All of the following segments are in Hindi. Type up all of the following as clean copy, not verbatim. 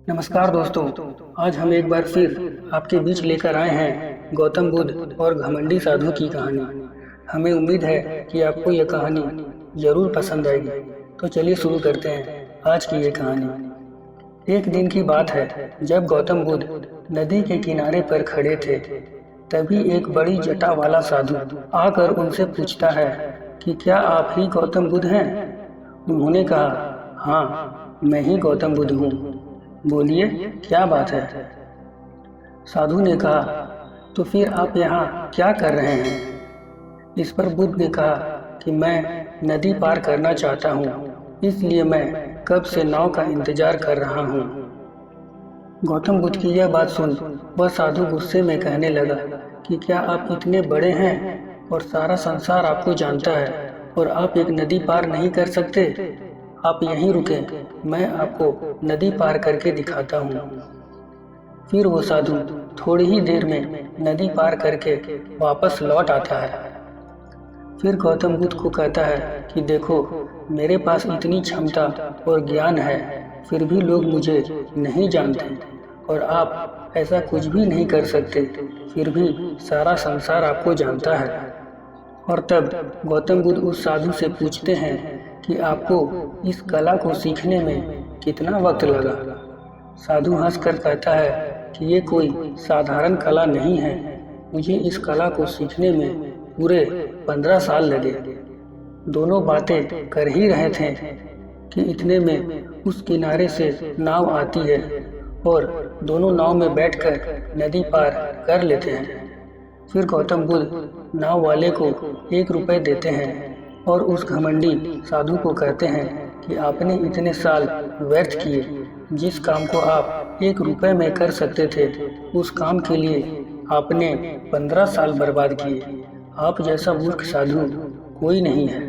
नमस्कार दोस्तों। आज हम एक बार फिर आपके बीच लेकर आए हैं गौतम बुद्ध और घमंडी साधु की कहानी। हमें उम्मीद है कि आपको यह कहानी जरूर पसंद आएगी। तो चलिए शुरू करते हैं आज की ये कहानी। एक दिन की बात है जब गौतम बुद्ध नदी के किनारे पर खड़े थे, तभी एक बड़ी जटा वाला साधु आकर उनसे पूछता है कि क्या आप ही गौतम बुद्ध हैं? उन्होंने कहा, हाँ, मैं ही गौतम बुद्ध हूँ। बोलिए, क्या बात है? साधु ने कहा, तो फिर आप यहाँ क्या कर रहे हैं? इस पर बुद्ध ने कहा कि मैं नदी पार करना चाहता हूँ, इसलिए मैं कब से नाव का इंतजार कर रहा हूँ। गौतम बुद्ध की यह बात सुन वह साधु गुस्से में कहने लगा कि क्या आप इतने बड़े हैं और सारा संसार आपको जानता है और आप एक नदी पार नहीं कर सकते? आप यहीं रुकें, मैं आपको नदी पार करके दिखाता हूँ। फिर वो साधु थोड़ी ही देर में नदी पार करके वापस लौट आता है। फिर गौतम बुद्ध को कहता है कि देखो, मेरे पास इतनी क्षमता और ज्ञान है, फिर भी लोग मुझे नहीं जानते और आप ऐसा कुछ भी नहीं कर सकते, फिर भी सारा संसार आपको जानता है। और तब गौतम बुद्ध उस साधु से पूछते हैं कि आपको इस कला को सीखने में कितना वक्त लगा? साधु हंसकर कहता है कि ये कोई साधारण कला नहीं है, मुझे इस कला को सीखने में पूरे 15 साल लगे। दोनों बातें कर ही रहे थे कि इतने में उस किनारे से नाव आती है और दोनों नाव में बैठकर नदी पार कर लेते हैं। फिर गौतम बुद्ध नाव वाले को 1 रुपए देते हैं और उस घमंडी साधु को कहते हैं कि आपने इतने साल व्यर्थ किए। जिस काम को आप 1 रुपए में कर सकते थे, उस काम के लिए आपने 15 साल बर्बाद किए। आप जैसा मूर्ख साधु कोई नहीं है।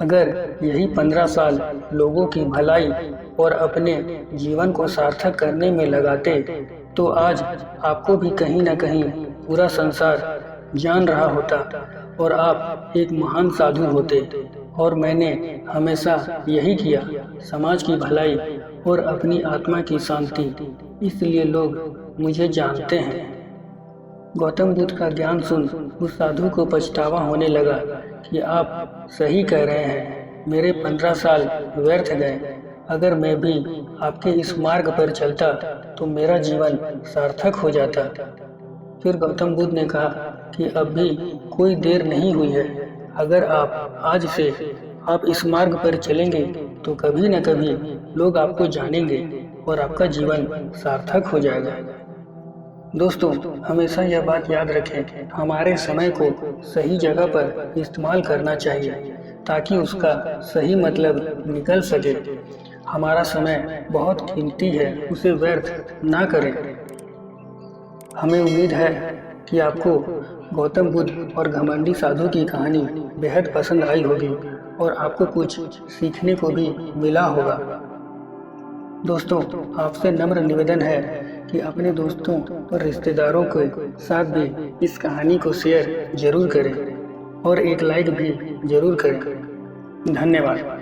अगर यही 15 साल लोगों की भलाई और अपने जीवन को सार्थक करने में लगाते, तो आज आपको भी कहीं न कहीं पूरा संसार जान रहा होता और आप एक महान साधु होते। और मैंने हमेशा यही किया, समाज की भलाई और अपनी आत्मा की शांति, इसलिए लोग मुझे जानते हैं। गौतम बुद्ध का ज्ञान सुन उस साधु को पछतावा होने लगा कि आप सही कह रहे हैं, मेरे 15 साल व्यर्थ गए। अगर मैं भी आपके इस मार्ग पर चलता तो मेरा जीवन सार्थक हो जाता। फिर गौतम बुद्ध ने कहा कि अब भी कोई देर नहीं हुई है। अगर आप आज से आप इस मार्ग पर चलेंगे तो कभी न कभी लोग आपको जानेंगे और आपका जीवन सार्थक हो जाएगा। दोस्तों, हमेशा यह बात याद रखें, हमारे समय को सही जगह पर इस्तेमाल करना चाहिए ताकि उसका सही मतलब निकल सके। हमारा समय बहुत कीमती है, उसे व्यर्थ ना करें। हमें उम्मीद है कि आपको गौतम बुद्ध और घमंडी साधु की कहानी बेहद पसंद आई होगी और आपको कुछ सीखने को भी मिला होगा। दोस्तों, आपसे नम्र निवेदन है कि अपने दोस्तों और रिश्तेदारों के साथ भी इस कहानी को शेयर जरूर करें और एक लाइक भी जरूर करें। धन्यवाद।